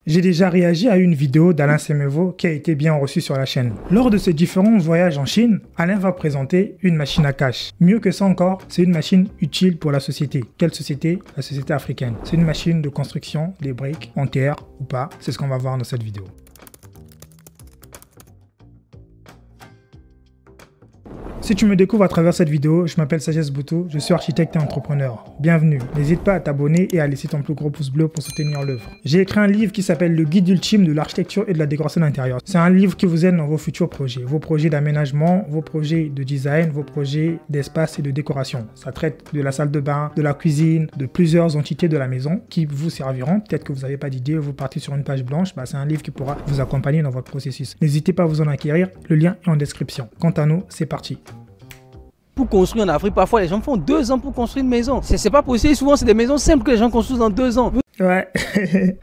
J'ai déjà réagi à une vidéo d'Alain Semevo qui a été bien reçue sur la chaîne. Lors de ses différents voyages en Chine, Alain va présenter une machine à cash. Mieux que ça encore, c'est une machine utile pour la société. Quelle société? La société africaine. C'est une machine de construction des briques en terre ou pas. C'est ce qu'on va voir dans cette vidéo. Si tu me découvres à travers cette vidéo, je m'appelle Sagesse Boutou, je suis architecte et entrepreneur. Bienvenue, n'hésite pas à t'abonner et à laisser ton plus gros pouce bleu pour soutenir l'œuvre. J'ai écrit un livre qui s'appelle Le guide ultime de l'architecture et de la décoration d'intérieur. C'est un livre qui vous aide dans vos futurs projets, vos projets d'aménagement, vos projets de design, vos projets d'espace et de décoration. Ça traite de la salle de bain, de la cuisine, de plusieurs entités de la maison qui vous serviront. Peut-être que vous n'avez pas d'idée, vous partez sur une page blanche, c'est un livre qui pourra vous accompagner dans votre processus. N'hésitez pas à vous en acquérir, le lien est en description. Quant à nous, c'est parti. Pour construire en Afrique, parfois les gens font 2 ans pour construire une maison. C'est pas possible, souvent c'est des maisons simples que les gens construisent en 2 ans. Ouais,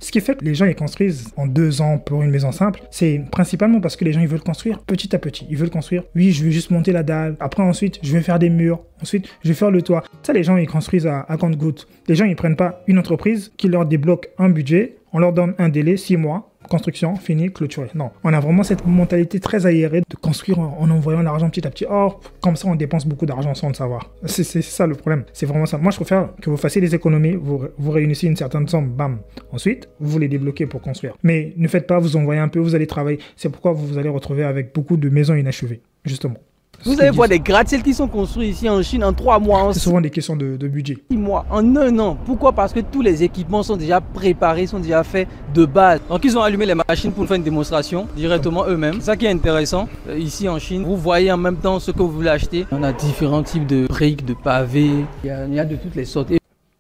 ce qui fait que les gens ils construisent en 2 ans pour une maison simple, c'est principalement parce que les gens ils veulent construire petit à petit. Ils veulent construire, oui je vais juste monter la dalle, après ensuite je vais faire des murs, ensuite je vais faire le toit. Ça les gens ils construisent à compte-gouttes. Les gens ils prennent pas une entreprise qui leur débloque un budget, on leur donne un délai 6 mois. Construction, fini, clôturé. Non, on a vraiment cette mentalité très aérée de construire en envoyant l'argent petit à petit. Or, comme ça, on dépense beaucoup d'argent sans le savoir. C'est ça le problème. C'est vraiment ça. Moi, je préfère que vous fassiez des économies, vous réunissez une certaine somme, bam. Ensuite, vous les débloquez pour construire. Mais ne faites pas, vous envoyez un peu, vous allez travailler. C'est pourquoi vous allez retrouver avec beaucoup de maisons inachevées, justement. Vous allez voir des gratte-ciels qui sont construits ici en Chine en 3 mois. C'est souvent des questions de budget. 6 mois, en 1 an. Pourquoi? Parce que tous les équipements sont déjà préparés, sont déjà faits de base. Donc ils ont allumé les machines pour faire une démonstration directement eux-mêmes. C'est ça qui est intéressant. Ici en Chine, vous voyez en même temps ce que vous voulez acheter. On a différents types de briques, de pavés. Il y a de toutes les sortes.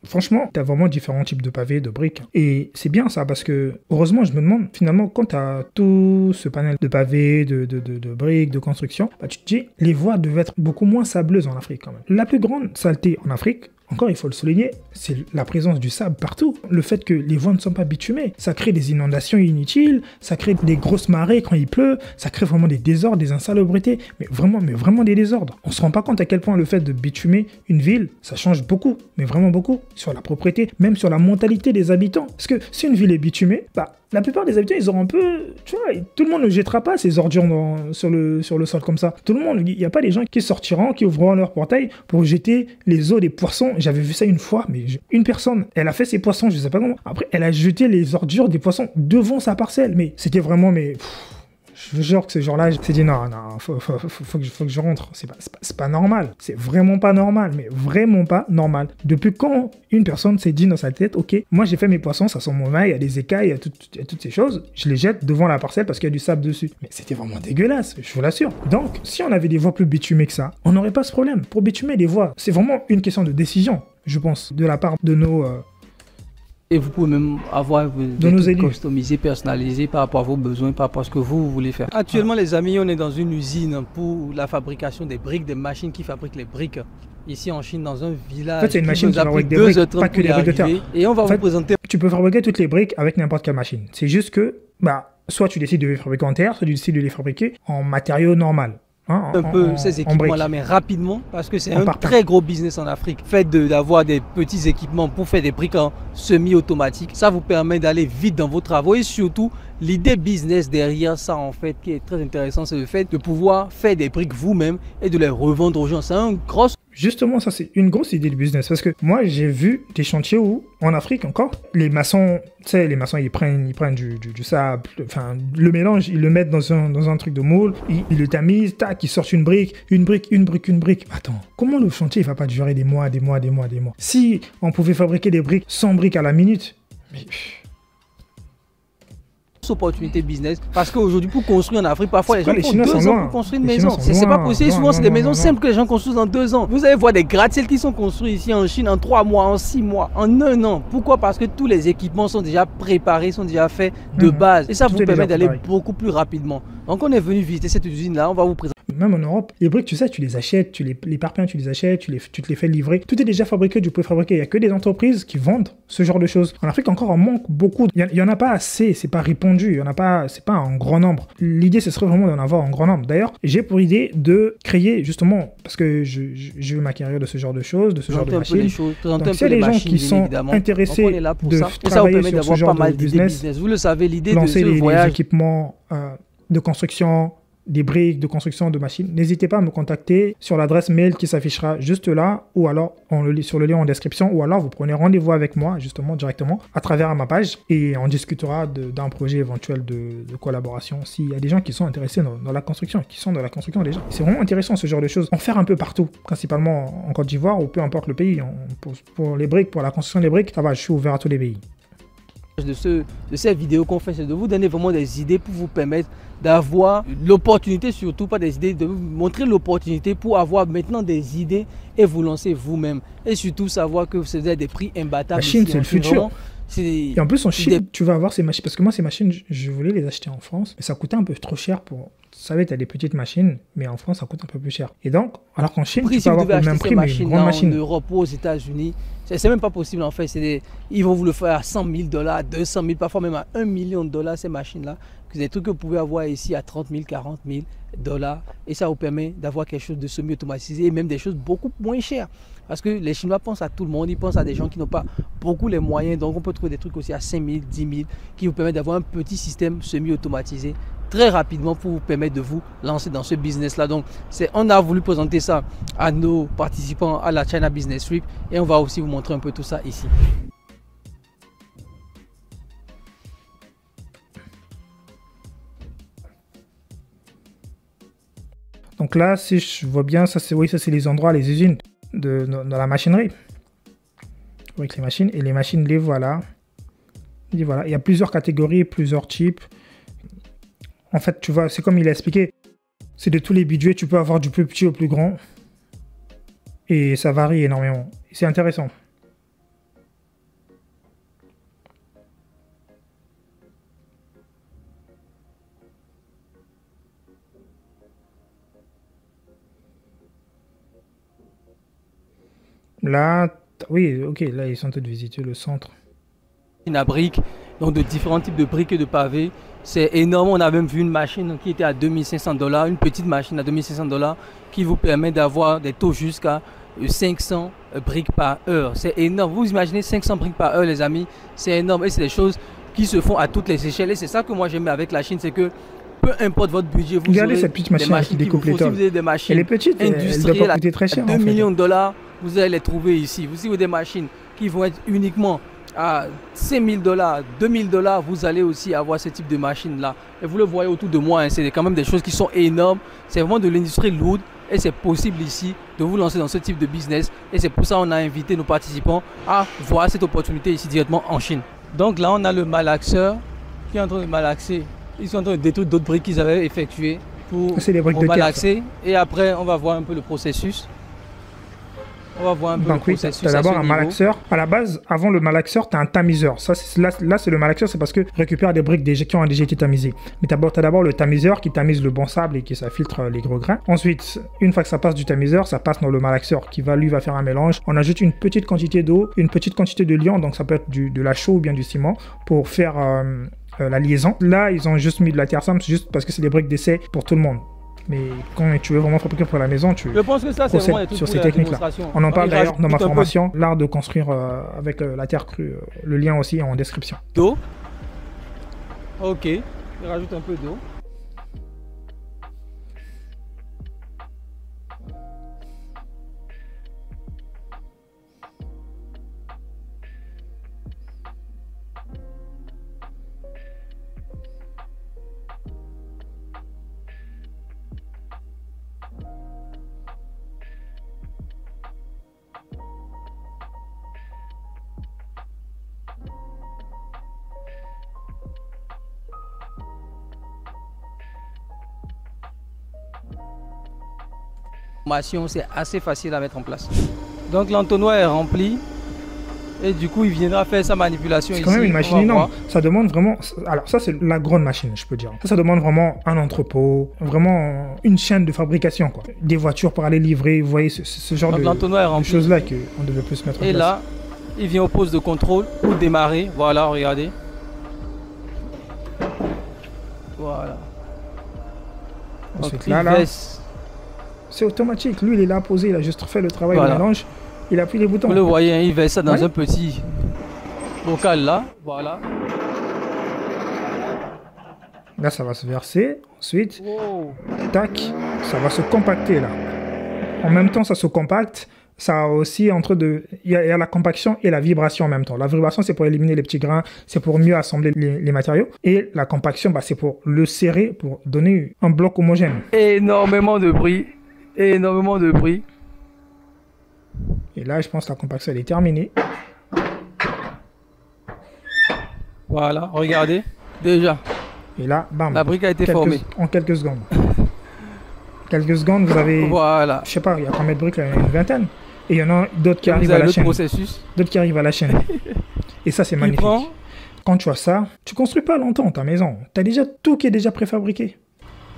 Franchement, tu as vraiment différents types de pavés, de briques. Et c'est bien ça, parce que, heureusement, je me demande, finalement, quand tu as tout ce panel de pavés, de briques, de construction, tu te dis, les voies devaient être beaucoup moins sableuses en Afrique quand même. La plus grande saleté en Afrique, encore, il faut le souligner, c'est la présence du sable partout. Le fait que les voies ne sont pas bitumées, ça crée des inondations inutiles, ça crée des grosses marées quand il pleut, ça crée vraiment des désordres, des insalubrités, mais vraiment des désordres. On se rend pas compte à quel point le fait de bitumer une ville, ça change beaucoup, mais vraiment beaucoup, sur la propriété, même sur la mentalité des habitants. Parce que si une ville est bitumée, la plupart des habitants, ils auront un peu... Tu vois, tout le monde ne jettera pas ces ordures sur le sol comme ça. Tout le monde, il n'y a pas des gens qui sortiront, qui ouvriront leur portail pour jeter les os des poissons. J'avais vu ça une fois, mais une personne, elle a fait ses poissons, je sais pas comment. Après, elle a jeté les ordures des poissons devant sa parcelle. Mais c'était vraiment... Je vous jure que ce jour-là, j'ai dit non, faut que je rentre. C'est pas normal. C'est vraiment pas normal, mais vraiment pas normal. Depuis quand une personne s'est dit dans sa tête, ok, moi j'ai fait mes poissons, ça sent mauvais, il y a des écailles, il y a toutes ces choses, je les jette devant la parcelle parce qu'il y a du sable dessus. Mais c'était vraiment dégueulasse, je vous l'assure. Donc, si on avait des voies plus bitumées que ça, on n'aurait pas ce problème. Pour bitumer les voies, c'est vraiment une question de décision, je pense, de la part de nos... Et vous pouvez même avoir des trucs customisés, personnalisés par rapport à vos besoins, par rapport à ce que vous voulez faire. Actuellement, les amis, on est dans une usine pour la fabrication des briques, des machines qui fabriquent les briques. Ici en Chine, dans un village. En fait, c'est une machine qui fabrique des briques, pas que des briques de terre. Et on va vous présenter. Tu peux fabriquer toutes les briques avec n'importe quelle machine. C'est juste que, soit tu décides de les fabriquer en terre, soit tu décides de les fabriquer en matériaux normal. Ces équipements-là, mais rapidement, parce que c'est un très gros business en Afrique. Fait d'avoir des petits équipements pour faire des briques en semi-automatique, ça vous permet d'aller vite dans vos travaux et surtout, l'idée business derrière ça, en fait, qui est très intéressant, c'est le fait de pouvoir faire des briques vous-même et de les revendre aux gens. C'est un gros... Justement, ça, c'est une grosse idée de business. Parce que moi, j'ai vu des chantiers où, en Afrique encore, les maçons, tu sais, ils prennent du sable, enfin, le mélange, ils le mettent dans un truc de moule, ils le tamisent, tac, ils sortent une brique. Attends, comment le chantier, il va pas durer des mois? Si on pouvait fabriquer des briques, 100 briques à la minute, mais... opportunité business parce qu'aujourd'hui pour construire en Afrique parfois les gens font 2 ans pour construire une maison. C'est pas possible, souvent c'est des maisons simples que les gens construisent en 2 ans. Vous allez voir des gratte-ciels qui sont construits ici en Chine en 3 mois, en 6 mois, en 1 an. Pourquoi? Parce que tous les équipements sont déjà préparés, sont déjà faits de base et ça vous permet d'aller beaucoup plus rapidement. Donc on est venu visiter cette usine là, on va vous présenter. même en Europe, les briques, tu sais, tu les achètes, les parpaings, tu les achètes, tu te les fais livrer. Tout est déjà fabriqué, du préfabriqué. Il n'y a que des entreprises qui vendent ce genre de choses. En Afrique, encore, on manque beaucoup. Il n'y en a pas assez, c'est pas répandu, c'est pas en grand nombre. L'idée, ce serait vraiment d'en avoir en grand nombre. D'ailleurs, j'ai pour idée de créer, justement, parce que je veux m'acquérir de ce genre de choses, de ce genre de machines. Donc, s'il y a des gens qui sont intéressés de travailler sur ce genre de business, vous le savez, l'idée de ce voyage... les équipements de construction, des briques, de construction de machines, n'hésitez pas à me contacter sur l'adresse mail qui s'affichera juste là, ou alors sur le lien en description, ou alors vous prenez rendez-vous avec moi justement directement à travers ma page et on discutera d'un projet éventuel de collaboration s'il y a des gens qui sont intéressés dans la construction, qui sont dans la construction déjà. C'est vraiment intéressant ce genre de choses. En faire un peu partout, principalement en Côte d'Ivoire ou peu importe le pays. Pour les briques, pour la construction des briques, ça va, je suis ouvert à tous les pays. De ces vidéos qu'on fait, c'est de vous donner vraiment des idées pour vous permettre d'avoir l'opportunité, surtout pas des idées, de vous montrer l'opportunité pour avoir maintenant des idées et vous lancer vous-même. Et surtout savoir que vous avez des prix imbattables. La Chine, c'est le futur. Et en plus, en Chine, tu vas avoir ces machines. Parce que moi, ces machines, je voulais les acheter en France, mais ça coûtait un peu trop cher pour... Vous savez, tu as des petites machines, mais en France, ça coûte un peu plus cher. Et donc, alors qu'en Chine, tu peux avoir le même prix, mais une grande machine. En Europe ou aux États-Unis, c'est même pas possible en fait. Ils vont vous le faire à 100 000 $, 200 000, parfois même à $1 million, ces machines-là. C'est des trucs que vous pouvez avoir ici à 30 000, 40 000 $. Et ça vous permet d'avoir quelque chose de semi-automatisé et même des choses beaucoup moins chères. Parce que les Chinois pensent à tout le monde, ils pensent à des gens qui n'ont pas beaucoup les moyens. Donc on peut trouver des trucs aussi à 5 000, 10 000 qui vous permettent d'avoir un petit système semi-automatisé très rapidement pour vous permettre de vous lancer dans ce business-là. Donc on a voulu présenter ça à nos participants à la China Business Trip et on va aussi vous montrer un peu tout ça ici. Donc là, si je vois bien, ça c'est les endroits, les usines dans la machinerie. Avec les machines. Et les machines, les voilà. Et voilà. Il y a plusieurs catégories, plusieurs types. En fait, tu vois, c'est comme il a expliqué. C'est de tous les budgets, tu peux avoir du plus petit au plus grand. Et ça varie énormément. C'est intéressant. Là, oui, ok, là, ils sont en train de visiter le centre. Une brique, donc de différents types de briques et de pavés. C'est énorme. On a même vu une machine qui était à 2500 $, une petite machine à 2500 $ qui vous permet d'avoir des taux jusqu'à 500 briques par heure. C'est énorme. Vous imaginez 500 briques par heure, les amis, c'est énorme. Et c'est des choses qui se font à toutes les échelles. Et c'est ça que moi j'aime avec la Chine, c'est que peu importe votre budget, vous regardez cette petite machine qui découpe les tôles. Si vous avez des machines industrielles à coûter très cher, 2 millions de $, vous allez les trouver ici. Si vous avez des machines qui vont être uniquement à 5 000 $, 2 000 $, vous allez aussi avoir ce type de machine-là. Et vous le voyez autour de moi, hein, c'est quand même des choses qui sont énormes. C'est vraiment de l'industrie lourde et c'est possible ici de vous lancer dans ce type de business. Et c'est pour ça qu'on a invité nos participants à voir cette opportunité ici directement en Chine. Donc là, on a le malaxeur qui est en train de malaxer. Ils sont en train de détruire d'autres briques qu'ils avaient effectuées pour malaxer. Et après, on va voir un peu le processus. On va voir un peu le processus. Tu as d'abord un malaxeur. À la base, avant le malaxeur, tu as un tamiseur. Ça, là, c'est le malaxeur, c'est parce que tu récupères des briques qui ont déjà été tamisées. Mais tu as d'abord le tamiseur qui tamise le bon sable et qui ça filtre les gros grains. Ensuite, une fois que ça passe du tamiseur, ça passe dans le malaxeur qui va faire un mélange. On ajoute une petite quantité d'eau, une petite quantité de liant, donc ça peut être de la chaux ou bien du ciment pour faire la liaison. Là, ils ont juste mis de la terre simple, juste parce que c'est des briques d'essai pour tout le monde. Mais quand tu veux vraiment fabriquer pour la maison, tu procèdes sur ces techniques-là. On en parle d'ailleurs dans ma formation, l'art de construire avec la terre crue. Le lien aussi est en description. D'eau. Ok, je rajoute un peu d'eau. C'est assez facile à mettre en place. Donc l'entonnoir est rempli Et du coup, il viendra faire sa manipulation ici. C'est quand même une machine énorme. Ça demande vraiment... Alors ça, c'est la grande machine, je peux dire. Ça demande vraiment un entrepôt, vraiment une chaîne de fabrication, quoi. Des voitures pour aller livrer, vous voyez, ce genre de choses-là qu'on devait plus mettre en place. Et là, il vient au poste de contrôle pour démarrer. Voilà, regardez. Voilà. Ensuite, là, c'est automatique. Lui, il est là posé, il a juste fait le travail de mélange. Il appuie les boutons. Vous le voyez, hein, il verse ça dans un petit bocal là. Voilà. Là, ça va se verser. Ensuite, tac, ça va se compacter là. En même temps, ça se compacte. Ça a aussi il y a la compaction et la vibration en même temps. La vibration, c'est pour éliminer les petits grains, c'est pour mieux assembler les matériaux. Et la compaction, c'est pour le serrer, pour donner un bloc homogène. Énormément de bruit. Énormément de bruit. Et là, je pense que la compaction, elle est terminée. Voilà, regardez. Déjà. Et là, bam. La brique a été formée. En quelques secondes. Quelques secondes, vous avez... Voilà. Je sais pas, il y a combien de briques là? Il y en a une vingtaine. Et il y en a d'autres qui arrivent à la chaîne. D'autres qui arrivent à la chaîne. Et ça, c'est magnifique. Quand tu as ça, tu construis pas longtemps ta maison. Tu as déjà tout qui est déjà préfabriqué.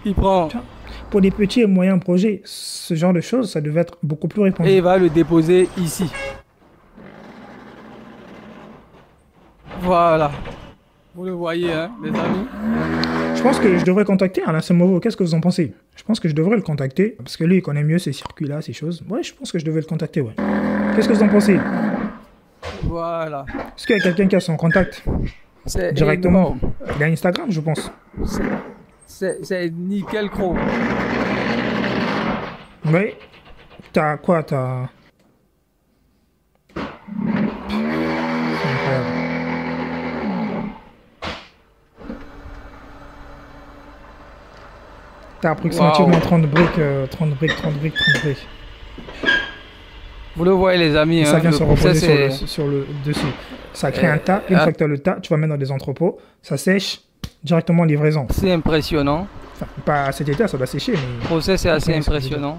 Il prend... Pour des petits et moyens projets, ce genre de choses, ça devait être beaucoup plus répandu. Et il va le déposer ici. Voilà. Vous le voyez, hein, les amis. Je pense que je devrais contacter Alain Semovo. Qu'est-ce que vous en pensez? Je pense que je devrais le contacter. Parce que lui, il connaît mieux ces circuits-là, ces choses. Ouais, je pense que je devais le contacter, ouais. Qu'est-ce que vous en pensez? Voilà. Est-ce qu'il y a quelqu'un qui a son contact directement? Il a Instagram, je pense. C'est nickel chrome. Oui. T'as quoi? T'as... C'est incroyable. T'as approximativement 30 briques, 30 briques. Vous le voyez, les amis. Et ça vient se reposer sur le dessus. Ça crée un tas. Une fois que tu as le tas, tu vas mettre dans des entrepôts. Ça sèche. Directement livraison. C'est impressionnant. Enfin, pas à cet état, ça doit sécher. Mais... Le process est assez impressionnant.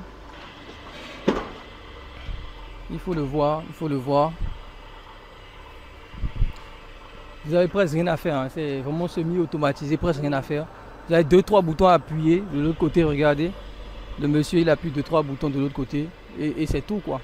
Il faut le voir, il faut le voir. Vous avez presque rien à faire. Hein. C'est vraiment semi-automatisé, presque rien à faire. Vous avez 2-3 boutons à appuyer. De l'autre côté, regardez. Le monsieur, il appuie 2-3 boutons de l'autre côté. Et c'est tout, quoi.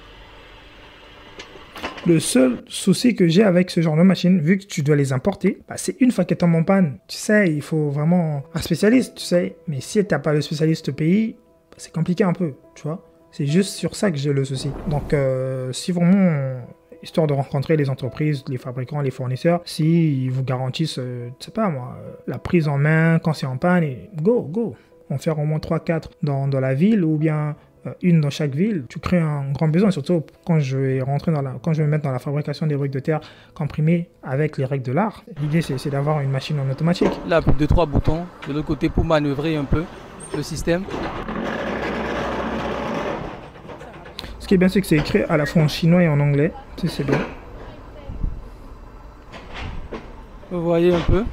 Le seul souci que j'ai avec ce genre de machine, vu que tu dois les importer, c'est une fois qu'elle tombe en panne. Tu sais, il faut vraiment un spécialiste, tu sais. Mais si tu n'as pas le spécialiste au pays, c'est compliqué un peu, tu vois. C'est juste sur ça que j'ai le souci. Donc, si vraiment, histoire de rencontrer les entreprises, les fabricants, les fournisseurs, si ils vous garantissent, je sais pas moi, la prise en main quand c'est en panne, et go. On fait au moins 3-4 dans la ville, ou bien... une dans chaque ville, tu crées un grand besoin, surtout quand je vais quand je vais me mettre dans la fabrication des briques de terre comprimées avec les règles de l'art. L'idée, c'est d'avoir une machine en automatique. Là, 2-3 boutons de l'autre côté pour manœuvrer un peu le système. Ce qui est bien, c'est que c'est écrit à la fois en chinois et en anglais. C'est bien. Vous voyez un peu.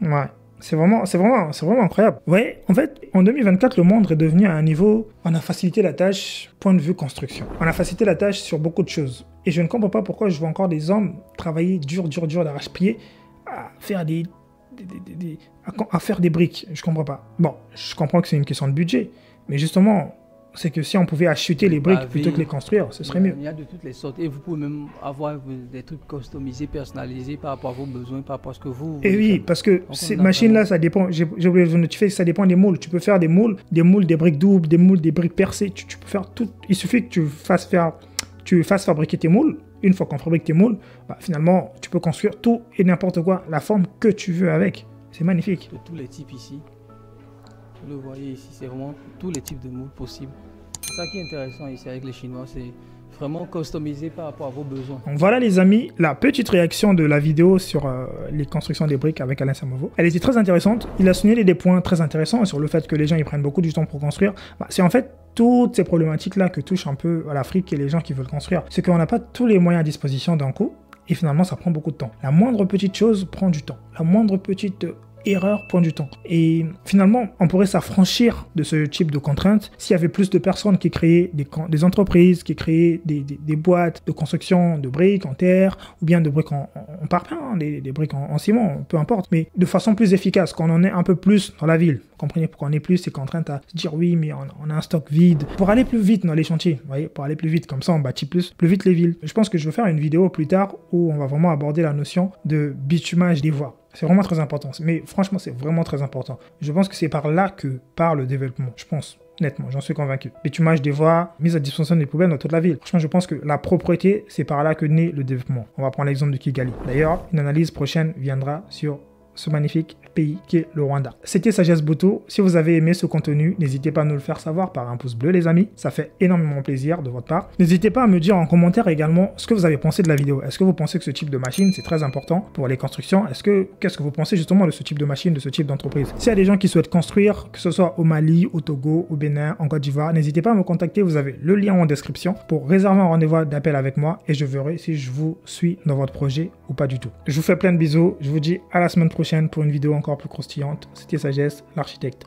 Ouais, c'est vraiment incroyable. Ouais, en fait, en 2024, le monde est devenu à un niveau, on a facilité la tâche, point de vue construction. On a facilité la tâche sur beaucoup de choses. Et je ne comprends pas pourquoi je vois encore des hommes travailler dur d'arrache-pied à faire à faire des briques. Je comprends pas. Bon, je comprends que c'est une question de budget, mais justement, c'est que si on pouvait acheter les briques plutôt que les construire, ce serait mieux. Il y a de toutes les sortes. Et vous pouvez même avoir des trucs customisés, personnalisés par rapport à vos besoins, par rapport à ce que vous... Et oui, parce que ces machines-là, ça dépend. J'ai oublié de vous notifier, ça dépend des moules. Tu peux faire des moules, des briques doubles, des moules, des briques percées. Tu peux faire tout. Il suffit que tu fasses fabriquer tes moules. Une fois qu'on fabrique tes moules, finalement, tu peux construire tout et n'importe quoi, la forme que tu veux avec. C'est magnifique. De tous les types ici. Vous le voyez ici, c'est vraiment tous les types de moules possibles. C'est ça qui est intéressant ici avec les Chinois, c'est vraiment customisé par rapport à vos besoins. Donc voilà les amis, la petite réaction de la vidéo sur les constructions des briques avec Alain Semovo. Elle était très intéressante. Il a signalé des points très intéressants sur le fait que les gens ils prennent beaucoup du temps pour construire. C'est en fait toutes ces problématiques-là que touchent un peu à l'Afrique et les gens qui veulent construire. C'est qu'on n'a pas tous les moyens à disposition d'un coup. et finalement ça prend beaucoup de temps. La moindre petite chose prend du temps. La moindre petite erreur prend du temps. Et finalement, on pourrait s'affranchir de ce type de contraintes s'il y avait plus de personnes qui créaient des entreprises, qui créaient des boîtes de construction de briques en terre ou bien de briques en parpaing, des briques en ciment, peu importe, mais de façon plus efficace, qu'on en ait un peu plus dans la ville. Vous comprenez, pourquoi on est plus, c'est contrainte à se dire oui, mais on a un stock vide. Pour aller plus vite dans les chantiers, vous voyez, pour aller plus vite, comme ça on bâtit plus vite les villes. Je pense que je vais faire une vidéo plus tard où on va vraiment aborder la notion de bitumage des voies. C'est vraiment très important. Mais franchement, c'est vraiment très important. Je pense que c'est par là que part le développement. Je pense, nettement, j'en suis convaincu. Bitumage des voies, mise à disposition des poubelles dans toute la ville. Franchement, je pense que la propreté, c'est par là que naît le développement. On va prendre l'exemple de Kigali. D'ailleurs, une analyse prochaine viendra sur ce magnifique pays qui est le Rwanda. C'était Sagesse Boto. Si vous avez aimé ce contenu, n'hésitez pas à nous le faire savoir par un pouce bleu, les amis. Ça fait énormément plaisir de votre part. N'hésitez pas à me dire en commentaire également ce que vous avez pensé de la vidéo. Est-ce que vous pensez que ce type de machine, c'est très important pour les constructions? Qu'est-ce que vous pensez justement de ce type de machine, de ce type d'entreprise? S'il y a des gens qui souhaitent construire, que ce soit au Mali, au Togo, au Bénin, en Côte d'Ivoire, n'hésitez pas à me contacter. Vous avez le lien en description pour réserver un rendez-vous d'appel avec moi et je verrai si je vous suis dans votre projet ou pas du tout. Je vous fais plein de bisous. Je vous dis à la semaine prochaine pour une vidéo encore plus croustillante. C'était Sagesse, l'architecte.